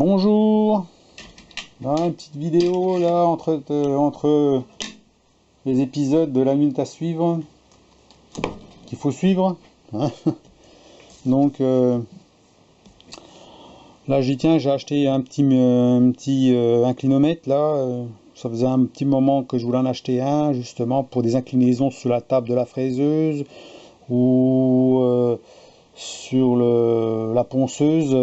Bonjour. Dans une petite vidéo là entre les épisodes de la minute à suivre qu'il faut suivre, hein. Donc là j'ai acheté un petit inclinomètre là. Ça faisait un petit moment que je voulais en acheter un, justement pour des inclinaisons sur la table de la fraiseuse ou sur la ponceuse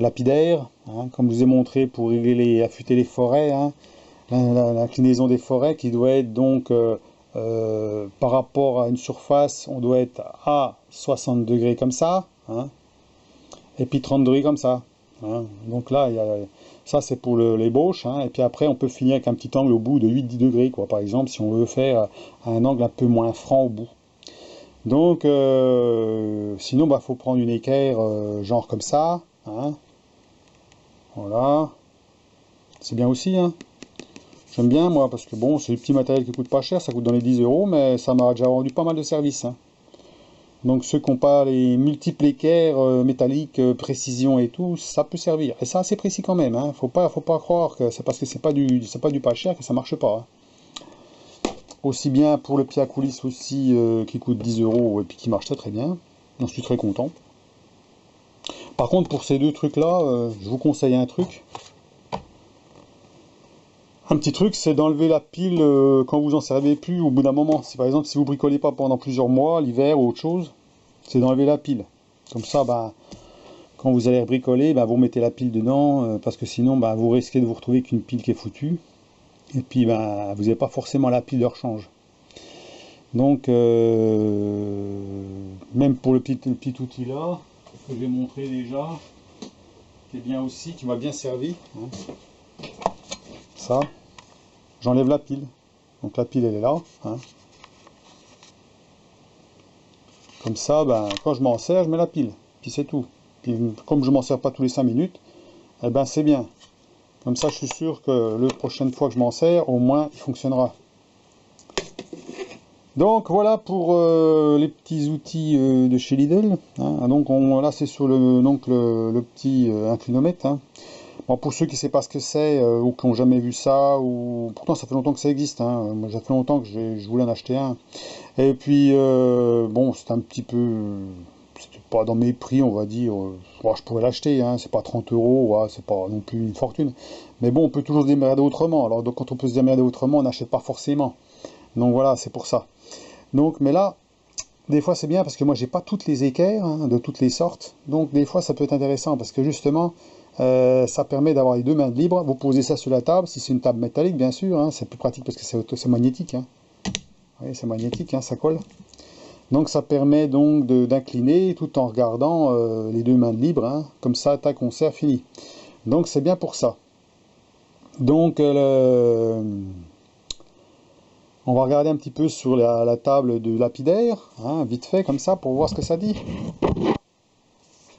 lapidaire, hein, comme je vous ai montré pour régler affûter les forêts, hein, l'inclinaison des forêts qui doit être donc par rapport à une surface, on doit être à 60 degrés comme ça, hein, et puis 30 degrés comme ça, hein. Donc là, ça c'est pour l'ébauche, hein, et puis après on peut finir avec un petit angle au bout de 8-10 degrés, quoi, par exemple, si on veut faire un angle un peu moins franc au bout. Donc, sinon, bah, faut prendre une équerre genre comme ça, hein. Voilà, c'est bien aussi, hein. J'aime bien moi parce que bon, c'est du petit matériel qui coûte pas cher, ça coûte dans les 10 euros, mais ça m'a déjà rendu pas mal de services, hein. Donc ceux qui n'ont pas les multiples équerres métalliques, précision et tout, ça peut servir. Et c'est assez précis quand même, hein. Faut pas croire que c'est parce que c'est pas du pas cher que ça marche pas, hein. Aussi bien pour le pied à coulisse aussi, qui coûte 10 euros et puis qui marche très bien. J'en suis très content. Par contre, pour ces deux trucs-là, je vous conseille un truc. Un petit truc, c'est d'enlever la pile quand vous en servez plus au bout d'un moment. Si par exemple, si vous bricolez pas pendant plusieurs mois, l'hiver ou autre chose, c'est d'enlever la pile. Comme ça, bah, quand vous allez bricoler, bah, vous mettez la pile dedans, parce que sinon, bah, vous risquez de vous retrouver avec une pile qui est foutue. Et puis, bah, vous n'avez pas forcément la pile de rechange. Donc, même pour le petit outil là, que j'ai montré déjà, qui est bien aussi, qui m'a bien servi, hein. Ça, j'enlève la pile. Donc la pile elle est là, hein. Comme ça, ben, quand je m'en sers, je mets la pile. Puis c'est tout. Puis comme je m'en sers pas tous les 5 minutes, eh ben c'est bien. Comme ça, je suis sûr que la prochaine fois que je m'en sers, au moins, il fonctionnera. Donc voilà pour les petits outils de chez Lidl, hein. Donc là c'est sur le petit inclinomètre, hein. Bon, pour ceux qui ne savent pas ce que c'est ou qui n'ont jamais vu ça, ou pourtant ça fait longtemps que ça existe, hein. Moi ça fait longtemps que je voulais en acheter un. Et puis bon, c'est un petit peu, c'était pas dans mes prix, on va dire. Bon, je pourrais l'acheter, hein, c'est pas 30 euros, ouais, c'est pas non plus une fortune. Mais bon, on peut toujours se démerder autrement. Alors donc quand on peut se démerder autrement, on n'achète pas forcément. Donc voilà, c'est pour ça. Donc, mais là, des fois c'est bien parce que moi j'ai pas toutes les équerres, hein, de toutes les sortes. Donc des fois ça peut être intéressant parce que justement ça permet d'avoir les deux mains libres. Vous posez ça sur la table, si c'est une table métallique bien sûr, hein, c'est plus pratique parce que c'est magnétique, hein. Oui, c'est magnétique, hein, ça colle. Donc ça permet donc d'incliner tout en regardant les deux mains libres, hein. Comme ça, tac, on sert, fini. Donc c'est bien pour ça. Donc on va regarder un petit peu sur la table de lapidaire, hein, vite fait comme ça pour voir ce que ça dit.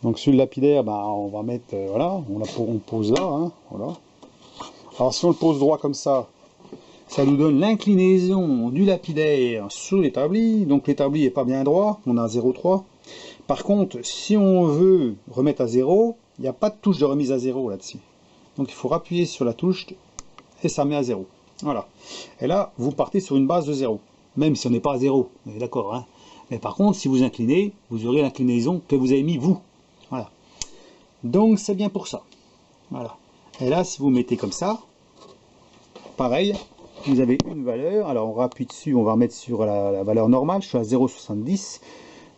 Donc sur le lapidaire, bah, on va mettre, voilà, on pose là, hein, voilà. Alors si on le pose droit comme ça nous donne l'inclinaison du lapidaire sur l'établi. Donc l'établi n'est pas bien droit, on a 0,3. Par contre, si on veut remettre à 0, il n'y a pas de touche de remise à 0 là-dessus. Donc il faut appuyer sur la touche et ça met à 0. Voilà. Et là, vous partez sur une base de 0. Même si on n'est pas à 0, on est d'accord, hein. Mais par contre, si vous inclinez, vous aurez l'inclinaison que vous avez mis vous. Voilà. Donc c'est bien pour ça. Voilà. Et là, si vous mettez comme ça, pareil, vous avez une valeur. Alors on appuie dessus, on va remettre sur la valeur normale. Je suis à 0,70.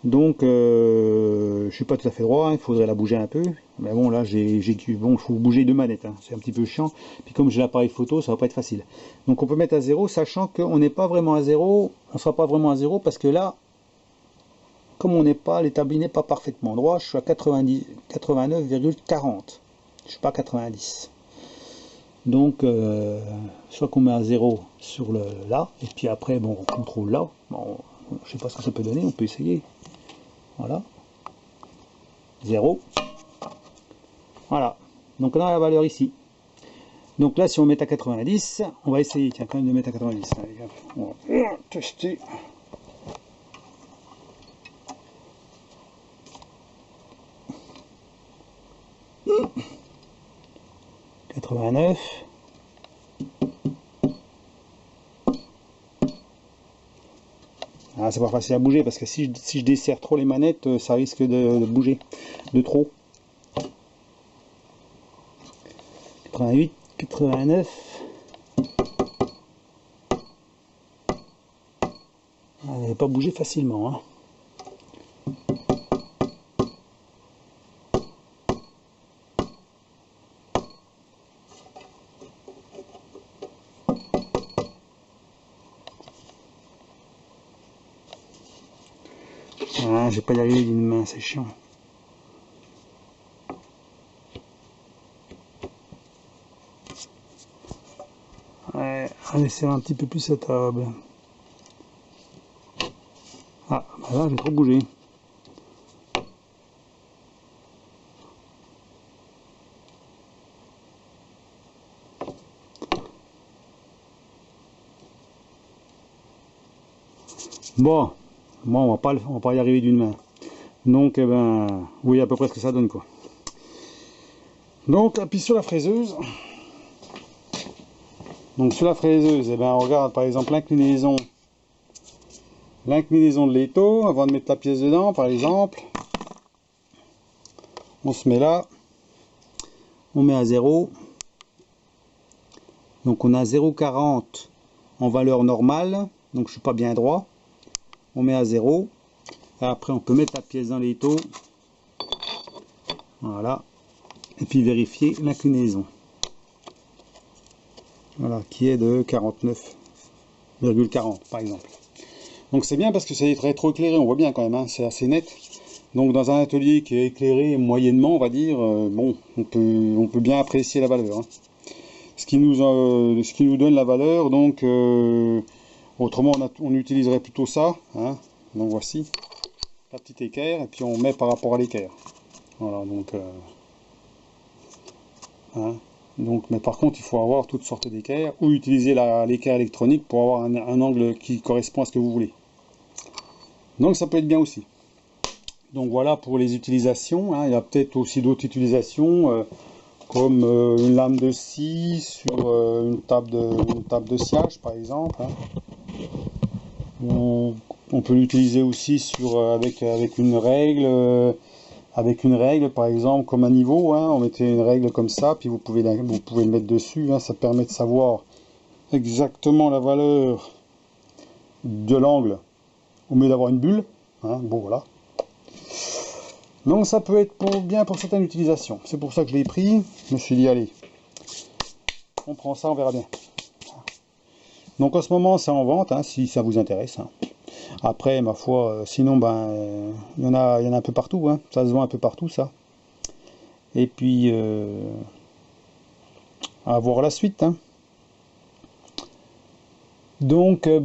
Donc je suis pas tout à fait droit, hein, il faudrait la bouger un peu. Mais bon, là bon, il faut bouger deux manettes, hein, c'est un petit peu chiant. Puis comme j'ai l'appareil photo, ça va pas être facile. Donc on peut mettre à 0, sachant qu'on n'est pas vraiment à 0. On sera pas vraiment à 0 parce que là, comme on n'est pas, l'établi n'est pas parfaitement droit, je suis à 89,40. Je suis pas à 90. Donc soit qu'on met à 0 sur le là, et puis après bon, on contrôle là. Bon, je sais pas ce que ça peut donner, on peut essayer. Voilà. 0. Voilà. Donc on a la valeur ici. Donc là, si on met à 90, on va essayer, tiens, quand même de mettre à 90. Allez, on va tester. 89. Ah, c'est pas facile à bouger parce que si je desserre trop les manettes, ça risque de bouger de trop. 88, 89. Elle n'avait pas bougé facilement, hein. Ah, je vais pas y arriver d'une main, c'est chiant. Ouais, allez, serre un petit peu plus la table. Ah, bah là, j'ai trop bougé. Bon, on va pas y arriver d'une main. Donc, eh ben, oui, à peu près ce que ça donne, quoi. Donc, appuie sur la fraiseuse. Donc, sur la fraiseuse, eh ben, on regarde par exemple l'inclinaison de l'étau avant de mettre la pièce dedans, par exemple. On se met là, on met à 0. Donc, on a 0,40 en valeur normale, donc je suis pas bien droit. On met à 0. Et après, on peut mettre la pièce dans l'étau. Voilà. Et puis vérifier l'inclinaison. Voilà, qui est de 49,40 par exemple. Donc c'est bien parce que c'est très trop éclairé, on voit bien quand même, hein, c'est assez net. Donc dans un atelier qui est éclairé moyennement, on va dire, bon, on peut bien apprécier la valeur, hein. Ce qui nous donne la valeur, donc autrement on utiliserait plutôt ça, hein. Donc voici la petite équerre, et puis on met par rapport à l'équerre. Voilà, donc hein. Donc, mais par contre, il faut avoir toutes sortes d'équerres ou utiliser l'équerre électronique pour avoir un angle qui correspond à ce que vous voulez. Donc, ça peut être bien aussi. Donc, voilà pour les utilisations, hein. Il y a peut-être aussi d'autres utilisations comme une lame de scie sur une table de sciage, par exemple, hein. On peut l'utiliser aussi avec une règle. Avec une règle, par exemple, comme un niveau, hein, on mettait une règle comme ça, puis vous pouvez le mettre dessus, hein, ça permet de savoir exactement la valeur de l'angle, au mieux d'avoir une bulle, hein, bon voilà. Donc ça peut être bien pour certaines utilisations, c'est pour ça que je l'ai pris, je me suis dit, allez, on prend ça, on verra bien. Donc en ce moment, c'est en vente, hein, si ça vous intéresse, hein. Après, ma foi, sinon, ben, il y en a un peu partout, hein. Ça se vend un peu partout, ça. Et puis, à voir la suite, hein. Donc, ben,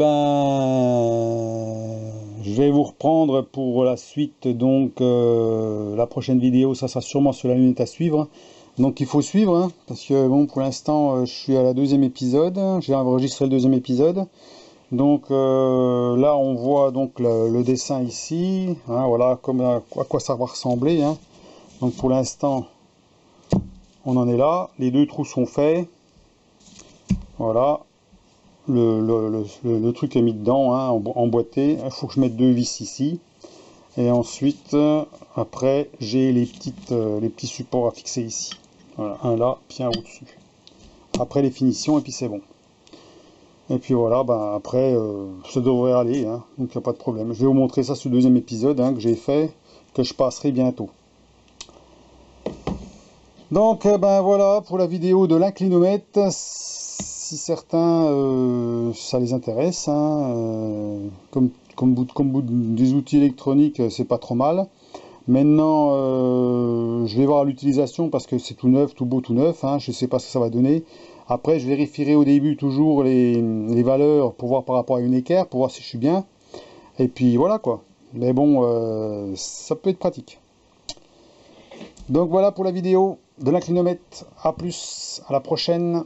je vais vous reprendre pour la suite. Donc, la prochaine vidéo, ça sera sûrement sur la lunette à suivre. Donc, il faut suivre, hein, parce que, bon, pour l'instant, je suis à la 2e épisode. J'ai enregistré le 2e épisode. Donc là on voit donc le dessin ici, hein, voilà à quoi ça va ressembler, hein. Donc pour l'instant on en est là, les 2 trous sont faits, voilà, le truc est mis dedans, hein, emboîté. Il faut que je mette 2 vis ici, et ensuite après j'ai les petits supports à fixer ici, voilà, un là puis un au-dessus, après les finitions et puis c'est bon. Et puis voilà, ben après, ça devrait aller, hein, donc il n'y a pas de problème. Je vais vous montrer ça sur le 2e épisode, hein, que j'ai fait, que je passerai bientôt. Donc, ben voilà pour la vidéo de l'inclinomètre. Si certains, ça les intéresse, hein, comme bout des outils électroniques, c'est pas trop mal. Maintenant, je vais voir l'utilisation parce que c'est tout neuf, tout beau, tout neuf, hein, je ne sais pas ce que ça va donner. Après, je vérifierai au début toujours les valeurs pour voir par rapport à une équerre, pour voir si je suis bien. Et puis voilà quoi. Mais bon, ça peut être pratique. Donc voilà pour la vidéo de l'inclinomètre. A plus, à la prochaine.